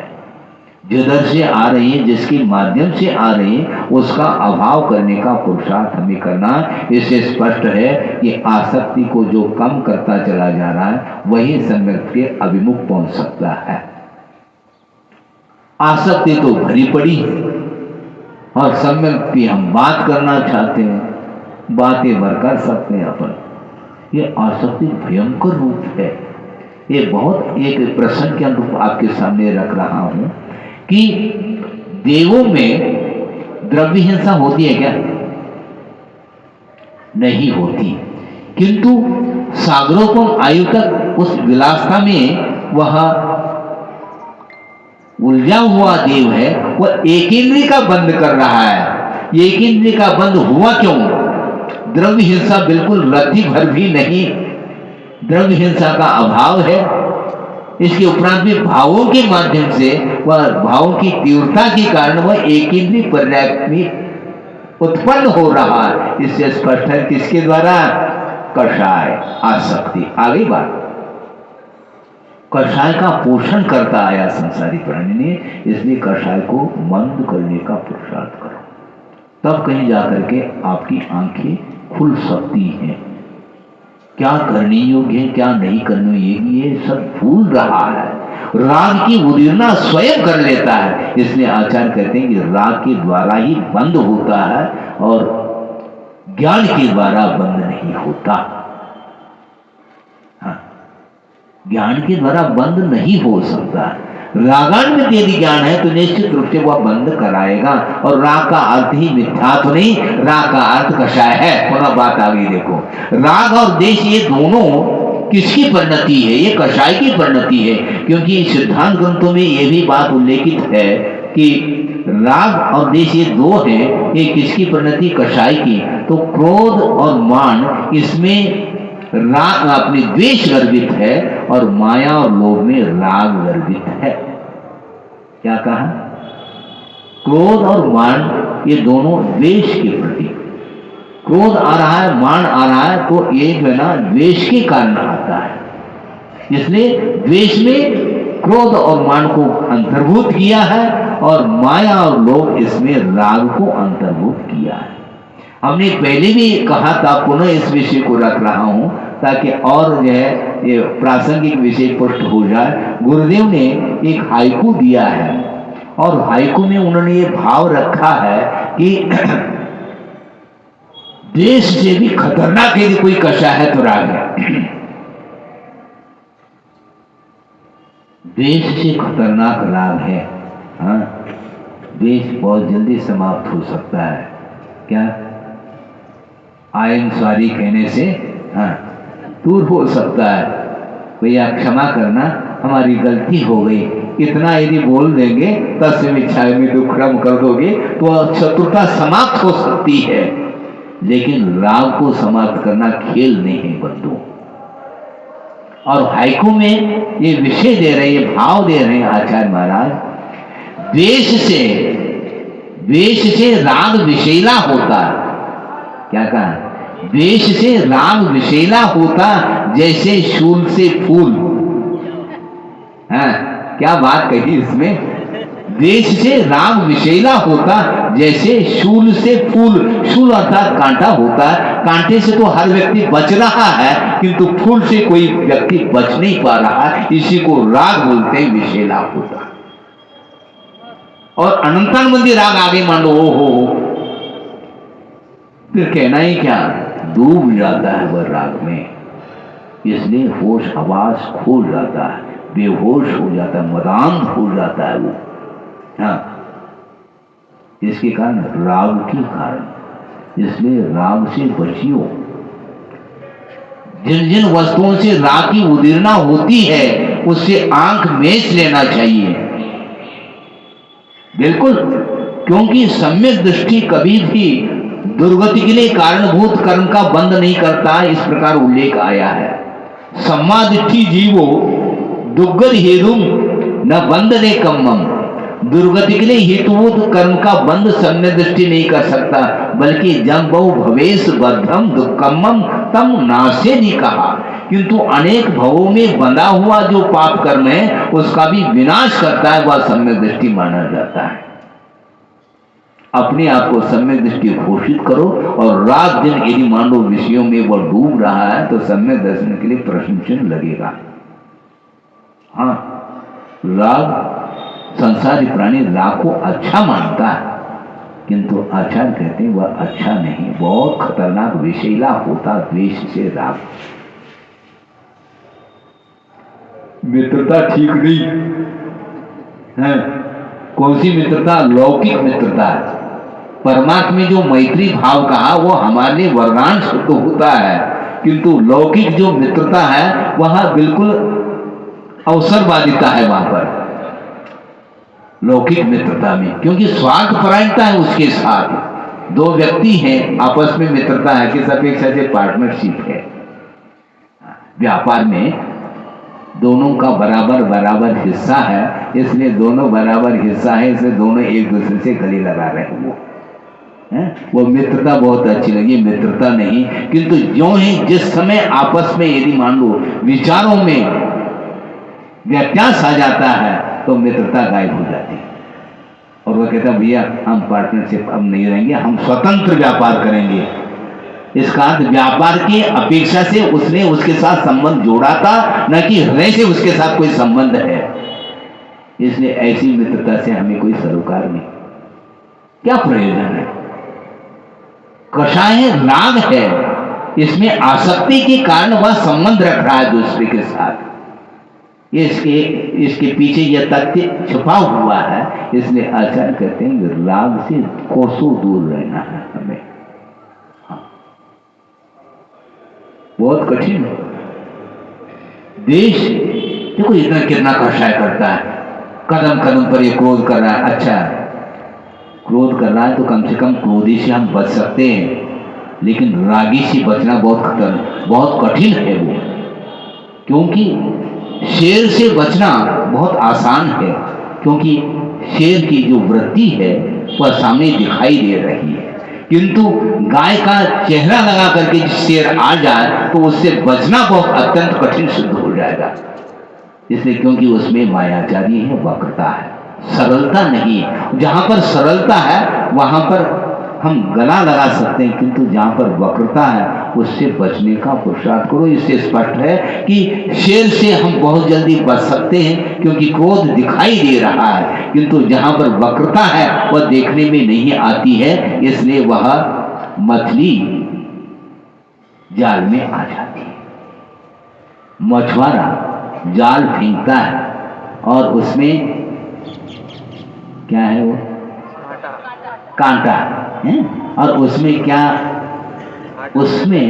जिधर से आ रही है, जिसके माध्यम से आ रही है, उसका अभाव करने का पुरुषार्थ हमें करना। इससे स्पष्ट है कि आसक्ति को जो कम करता चला जा रहा है वही सम्यक के अभिमुख पहुंच सकता है। आसक्ति तो भरी पड़ी है, और सम्यक की हम बात करना चाहते हैं, बातें भर कर सकते हैं अपन। ये आसक्ति भयंकर रूप है। ये बहुत एक प्रश्न के अनुरूप आपके सामने रख रहा हूं कि देवों में द्रव्य हिंसा होती है क्या? नहीं होती, किंतु सागरोपम आयु तक उस विलासता में वह उलझा हुआ देव है, वह एक इंद्रिय का बंद कर रहा है। एक इंद्रिय का बंद हुआ क्यों? द्रव्य हिंसा बिल्कुल रत्ती भर भी नहीं, द्रव्य हिंसा का अभाव है। इसके उपरांत भी भावों के माध्यम से वह भावों की तीव्रता के कारण वह एक इंद्रिय पर्याप्त में उत्पन्न हो रहा है। इससे स्पष्ट है किसके द्वारा? कषाय, आसक्ति। आगे बात, कषाय का पोषण करता आया संसारी प्राणी ने, इसलिए कषाय को मंद करने का पुरुषार्थ करो, तब कहीं जाकर के आपकी आंखें खुल सकती हैं। क्या करने योग्य है, क्या नहीं करने योग्य, ये सब भूल रहा है। राग की उदीर्णा स्वयं कर लेता है। इसलिए आचार्य कहते हैं कि राग के द्वारा ही बंद होता है, और ज्ञान के द्वारा बंद नहीं होता। हाँ, ज्ञान के द्वारा बंद नहीं हो सकता। रागान्वित यदि ज्ञान है तो निश्चित रूप से वह बंद कराएगा। और राग का अर्थ ही मिथ्या तो नहीं, राग का अर्थ कषाय है। पुनः बात आ गई, देखो, राग और द्वेष ये दोनों किसकी परिणति है? ये कषाय की परिणति है, क्योंकि सिद्धांत ग्रंथों में ये भी बात उल्लेखित है कि राग और द्वेष ये दो हैं, ये किसकी परिणति? कषाय की। तो क्रोध और मान, इसमें राग अपनी द्वेष गर्भित है, और माया और लोभ में राग गर्भित है। क्या कहा? क्रोध और मान ये दोनों द्वेष के प्रति, क्रोध आ रहा है, मान आ रहा है, तो ये जो है ना द्वेष के कारण आता है। इसलिए द्वेष में क्रोध और मान को अंतर्भूत किया है, और माया और लोभ इसमें राग को अंतर्भूत किया है। हमने पहले भी कहा था, पुनः इस विषय को रख रहा हूं ताकि और जो है ये प्रासंगिक विषय पुष्ट हो जाए। गुरुदेव ने एक हाइकू दिया है, और हाइकू में उन्होंने ये भाव रखा है कि देश से भी खतरनाक यदि कोई कषाय है तो राग है। देश से खतरनाक राग है। हाँ, देश बहुत जल्दी समाप्त हो सकता है। क्या? आई एम सॉरी कहने से हाँ दूर हो सकता है। भैया क्षमा करना, हमारी गलती हो गई, इतना यदि बोल देंगे, तस्य मिच्छामि दुक्कडम कर दोगे तो शत्रुता समाप्त हो सकती है। लेकिन राग को समाप्त करना खेल नहीं है बंधु। और हाइकू में ये विषय दे रहे, ये भाव दे रहे हैं आचार्य महाराज, द्वेष से राग विषैला होता। क्या कहा? द्वेष से राग विषैला होता, जैसे शूल से फूल। हाँ, क्या बात कही इसमें? द्वेष से राग विषैला होता, जैसे शूल से फूल, शूल अर्थात कांटा होता है, कांटे से तो हर व्यक्ति बच रहा है किंतु फूल से कोई व्यक्ति बच नहीं पा रहा, इसी को राग बोलते हैं, विषैला होता। और अनंतानुबंधी राग आगे मान लो, ओ हो, फिर कहना ही क्या, डूब जाता है वह राग में, इसलिए होश हवास खो जाता है, बेहोश हो जाता है, मदांध हो जाता है वो। हाँ, इसके कारण राग के कारण, इसलिए राग से बचियो। जिन जिन वस्तुओं से राग की उदीर्णा होती है उससे आंख मेच लेना चाहिए, बिल्कुल, क्योंकि सम्यक दृष्टि कभी भी दुर्गति के लिए कारणभूत कर्म का बंद नहीं करता, इस प्रकार उल्लेख आया है। सम्मादिष्टि जीवो दुर्गत हेतुम न बंधने कम्मम, दुर्गति के लिए हेतुभूत कर्म का बंद सम्यक दृष्टि नहीं कर सकता, बल्कि जब बहु भवेश बद्धम दुक्कम्मम तम नाशे नहीं कहा, किंतु अनेक भवों में बंधा हुआ जो पाप कर्म है उसका भी विनाश करता है, वह सम्यक दृष्टि माना जाता है। अपने आप को सम्यक दृष्टि घोषित करो, और रात दिन यदि मान लो विषयों में वह डूब रहा है तो सम्यक दर्शन के लिए प्रश्न चिन्ह लगेगा। हाँ, राग, संसारी प्राणी राग को अच्छा मानता है, किंतु आचार्य कहते हैं वह अच्छा नहीं, बहुत खतरनाक विषैला होता द्वेष से राग। मित्रता ठीक नहीं है। कौन सी मित्रता? लौकिक मित्रता है। परमात्मा में जो मैत्री भाव कहा वो हमारे लिए वरदान शुद्ध होता है, किंतु लौकिक जो मित्रता है वह बिल्कुल अवसरवादिता है वहां पर, लौकिक मित्रता में, क्योंकि स्वार्थ परायणता है उसके साथ। दो व्यक्ति हैं, आपस में मित्रता है, किस अपेक्षा से पार्टनरशिप है। व्यापार में दोनों का बराबर बराबर हिस्सा है, इसलिए दोनों बराबर हिस्सा है, इसलिए दोनों एक दूसरे से गले लगा रहे हैं। वो मित्रता बहुत अच्छी लगी, मित्रता नहीं, किंतु जो है जिस समय आपस में यदि मान लो विचारों में व्यत्यास आ जाता है तो मित्रता गायब हो जाती है, और वो कहता भैया हम पार्टनरशिप अब नहीं रहेंगे, हम स्वतंत्र व्यापार करेंगे। इसका अर्थ व्यापार की अपेक्षा से उसने उसके साथ संबंध जोड़ा था, न कि हृदय से उसके साथ कोई संबंध है। इसलिए ऐसी मित्रता से हमें कोई सरोकार नहीं, क्या प्रयोजन है। कषाय है, राग है, इसमें आसक्ति के कारण वह संबंध रख रहा है दूसरे के साथ। इसके पीछे यह तथ्य छुपा हुआ है, इसलिए आचार्य कहते हैं कि राग से कोसों दूर रहना है हमें। हाँ, बहुत कठिन है। देश देखो इतना कितना कषाय करता है, कदम कदम पर ये क्रोध कर रहा है। अच्छा, क्रोध कर रहा है तो कम से कम क्रोधी से हम बच सकते हैं, लेकिन रागी से बचना बहुत कठिन है वो, क्योंकि शेर से बचना बहुत आसान है, क्योंकि शेर की जो वृत्ति है वह सामने दिखाई दे रही है, किंतु गाय का चेहरा लगा करके शेर आ जाए तो उससे बचना बहुत अत्यंत कठिन सिद्ध हो जाएगा। इसलिए क्योंकि उसमें मायाचारी है, वक्रता है, सरलता नहीं। जहां पर सरलता है वहां पर हम गला लगा सकते हैं, किंतु जहां पर वक्रता है उससे बचने का पुरुषार्थ करो। इससे स्पष्ट है कि शेर से हम बहुत जल्दी बच सकते हैं, क्योंकि क्रोध दिखाई दे रहा है, किंतु जहां पर वक्रता है वह देखने में नहीं आती है, इसलिए वह मछली जाल में आ जाती है। मछुआरा जाल फेंकता है और उसमें क्या है, वो कांटा है, और उसमें क्या, उसमें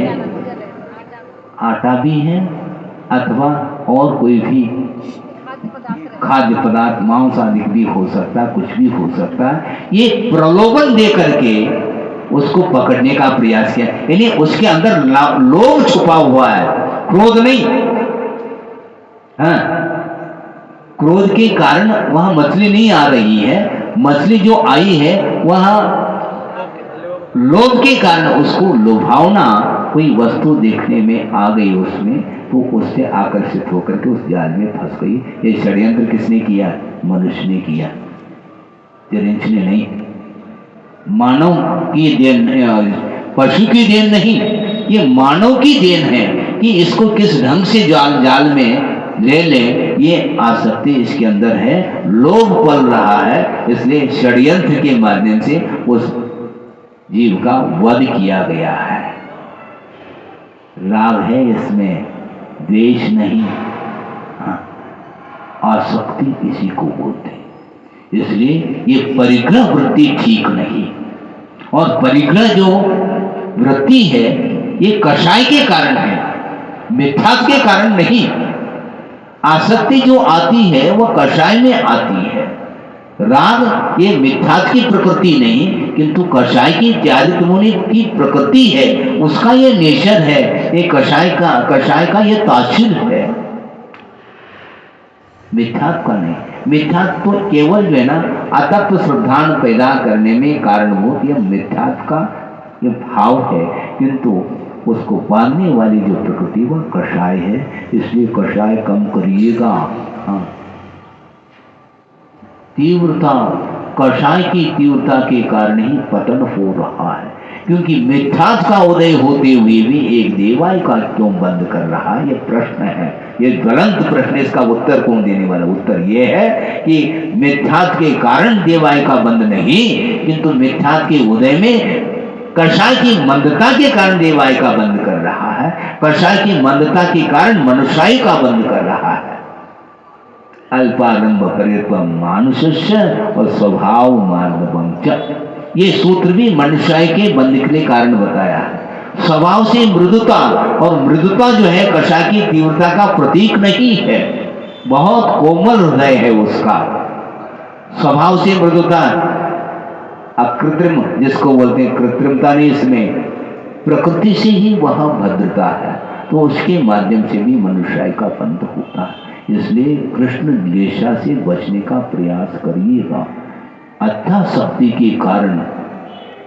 आटा भी है अथवा और कोई भी खाद्य पदार्थ, मांस आदि भी हो सकता है, कुछ भी हो सकता है। ये प्रलोभन दे करके उसको पकड़ने का प्रयास किया, यानी उसके अंदर लोभ छुपा हुआ है, क्रोध नहीं। हाँ, क्रोध के कारण वह मछली नहीं आ रही है, मछली जो आई है वह लोभ के कारण, उसको लुभावना कोई वस्तु देखने में आ गई उसमें, तो उससे आकर्षित होकर के उस जाल में फंस गई। ये षड्यंत्र किसने किया? मनुष्य ने किया। चिरंज ने नहीं, मानव की देन, पशु की देन नहीं, ये मानव की देन है कि इसको किस ढंग से जाल में ले ले। ये आसक्ति इसके अंदर है, लोभ पल रहा है, इसलिए षड्यंत्र के माध्यम से उस जीव का वध किया गया है। राग है इसमें, द्वेष नहीं। हाँ, आसक्ति इसी को बोलते हैं। इसलिए ये परिग्रह वृत्ति ठीक नहीं, और परिग्रह जो वृत्ति है ये कषाय के कारण है, मिथ्यात्व के कारण नहीं। आसक्ति जो आती है वह कषाय में आती है। राग ये मिथ्यात्व की प्रकृति नहीं, किंतु कषाय की त्याजित मुनि की प्रकृति है, उसका ये नेचर है। ये कषाय का ये तासीर है, मिथ्यात्व का नहीं। मिथ्यात्व तो केवल जो है ना अतत्व श्रद्धान पैदा करने में कारणभूत यह मिथ्यात्व का ये भाव है, किंतु उसको बांधने वाली जो प्रकृति वह कषाय है। इसलिए कषाय कम करिएगा। हाँ, तीव्रता, कषाय की तीव्रता के कारण ही पतन हो रहा है, क्योंकि मिथ्यात्व का उदय होते हुए भी एक देवाई का क्यों बंद कर रहा है, ये प्रश्न है। ये ज्वलंत प्रश्न, इसका उत्तर कौन देने वाला? उत्तर ये है कि मिथ्यात्व के कारण देवाई का बंद नहीं, किंतु मिथ्यात्व के उदय में कषाय की मंदता के कारण देवाय का बंद कर रहा है, कषाय की मंदता के कारण मनुष्याय का बंद कर रहा है। अल्पारंभ परित्वम मानुष्य और स्वभाव मार्गवम च, ये सूत्र भी मनुष्याय के बंद के लिए कारण बताया है। स्वभाव से मृदुता, और मृदुता जो है कषाय की तीव्रता का प्रतीक नहीं है, बहुत कोमल हृदय है उसका। स्वभाव से मृदुता, अकृत्रिम जिसको बोलते हैं, कृत्रिमता नहीं इसमें, प्रकृति से ही वह भद्रता है, तो उसके माध्यम से भी मनुष्य का बंध होता है। इसलिए कृष्ण द्वेषा से बचने का प्रयास करिएगा। अत्यासक्ति के कारण,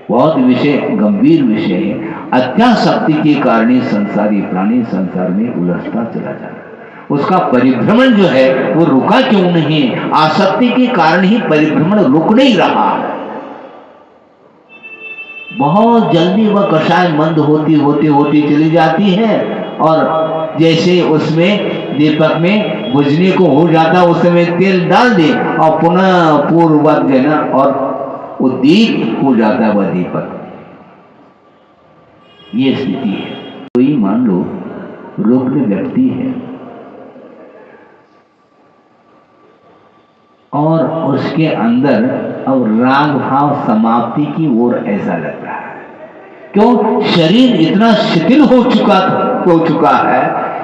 बहुत विषय गंभीर विषय है, अत्यासक्ति के कारण ही संसारी प्राणी संसार में उलझता चला जाता है। उसका परिभ्रमण जो है वो रुका क्यों नहीं? आसक्ति के कारण ही परिभ्रमण रुक नहीं रहा है। बहुत जल्दी वह कषाय मंद होती चली जाती है, और जैसे उसमें दीपक में बुझने को हो जाता उस समय तेल डाल दे और पुनः पूर्ववत देना और उद्दीप हो जाता वह दीपक। ये स्थिति है। कोई मान लो रुग्ण व्यक्ति है और उसके अंदर अब राग भाव समाप्ति की ओर ऐसा लग रहा है। क्यों? शरीर इतना शिथिल हो चुका है,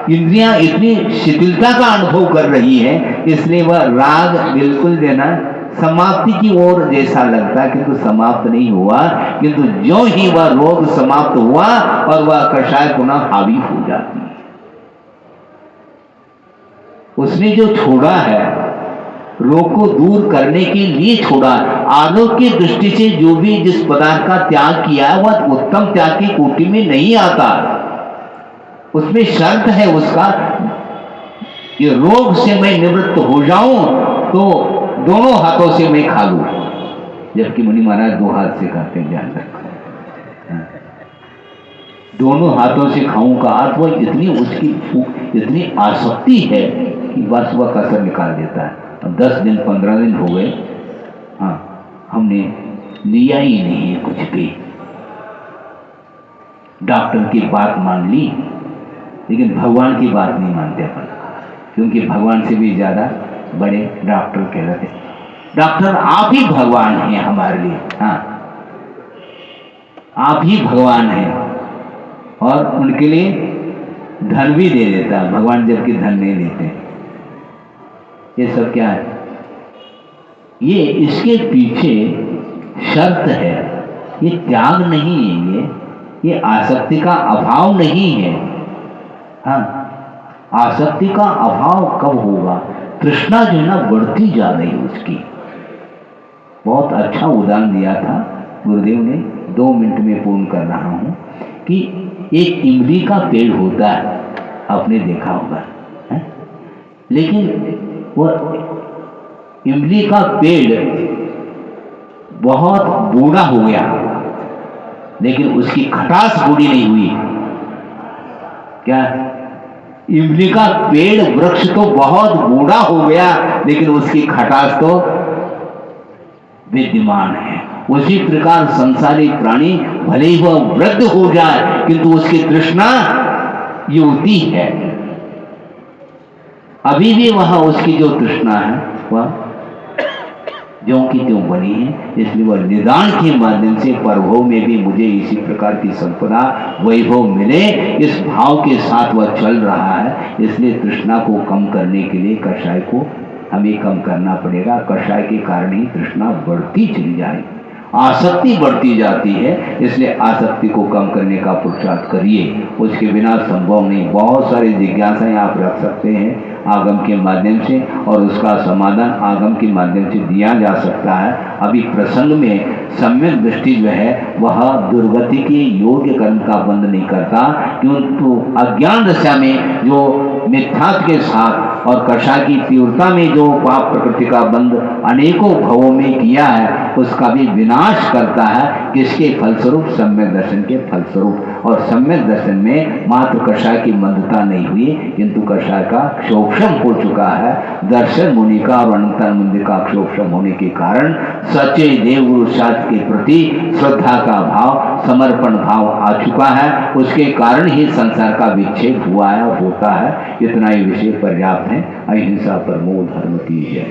इंद्रियां इतनी शिथिलता का अनुभव कर रही है, इसलिए वह राग बिल्कुल देना समाप्ति की ओर जैसा लगता है, किंतु समाप्त नहीं हुआ। किंतु जो ही वह रोग समाप्त हुआ और वह कषाय पुनः हावी हो जाती है। उसने जो छोड़ा है, रोग को दूर करने के लिए छोड़ा, आलोक की दृष्टि से जो भी जिस पदार्थ का त्याग किया है वह उत्तम त्याग की कोटि में नहीं आता। उसमें शर्त है उसका, ये रोग से मैं निवृत्त हो जाऊं तो दोनों हाथों से मैं खा लूं, जबकि मुनि महाराज दो हाथ से खाते हैं, ध्यान रखो। दोनों हाथों से खाऊं का अर्थ वह इतनी उसकी इतनी आसक्ति है कि बस वह कसर निकाल देता है। 10 दिन 15 दिन हो गए, हाँ हमने लिया ही नहीं है कुछ भी। डॉक्टर की बात मान ली, लेकिन भगवान की बात नहीं मानते अपन, क्योंकि भगवान से भी ज्यादा बड़े डॉक्टर कहलाते। डॉक्टर आप ही भगवान हैं हमारे लिए, हाँ आप ही भगवान हैं, और उनके लिए धन भी दे देता है भगवान, जबकि धन नहीं देते। ये सब क्या है? ये इसके पीछे शर्त है, ये त्याग नहीं है, ये आसक्ति का अभाव नहीं है। हाँ, आसक्ति का अभाव कब होगा? तृष्णा जो है ना बढ़ती जा रही उसकी। बहुत अच्छा उदाहरण दिया था गुरुदेव ने, 2 मिनट में पूर्ण कर रहा हूं, कि एक इमली का पेड़ होता है, आपने देखा होगा है? लेकिन वह इमली का पेड़ बहुत बूढ़ा हो गया, लेकिन उसकी खटास बूढ़ी नहीं हुई। क्या? इमली का पेड़ वृक्ष तो बहुत बूढ़ा हो गया, लेकिन उसकी खटास तो विद्यमान है। उसी प्रकार संसारी प्राणी भले ही वह वृद्ध हो जाए, किंतु उसकी तृष्णा युवती है, अभी भी वह उसकी जो तृष्णा है वह ज्यों की त्यों बनी है। इसलिए वह निदान के माध्यम से परभव में भी मुझे इसी प्रकार की संपदा वैभव मिले, इस भाव के साथ वह चल रहा है। इसलिए तृष्णा को कम करने के लिए कषाय को हमें कम करना पड़ेगा। कषाय के कारण ही तृष्णा बढ़ती चली जाएगी, आसक्ति बढ़ती जाती है। इसलिए आसक्ति को कम करने का पुरुषार्थ करिए, उसके बिना संभव नहीं। बहुत सारी जिज्ञासाएं आप रख सकते हैं आगम के माध्यम से, और उसका समाधान आगम के माध्यम से दिया जा सकता है। अभी प्रसंग में सम्यक दृष्टि जो है वह दुर्गति के योग्य कर्म का बंध नहीं करता, क्योंकि अज्ञान दशा में जो मिथ्यात्व के साथ और कषाय की तीव्रता में जो पाप प्रकृति का बंध अनेकों भवों में किया है, उसका भी विनाश करता है। किसके फलस्वरूप? सम्यक दर्शन के फलस्वरूप। और सम्यक दर्शन में मात्र कषाय की मंदता नहीं हुई, किंतु कषाय का क्षोभम हो चुका है। दर्शन मुनि का और अनंतानंद का क्षोभम होने के कारण सच्चे देव गुरु शास्त्र के प्रति श्रद्धा का भाव, समर्पण भाव आ चुका है। उसके कारण ही संसार का विच्छेद हुआ है और होता है। इतना ही विषय पर्याप्त है। अहिंसा परमो धर्म की है।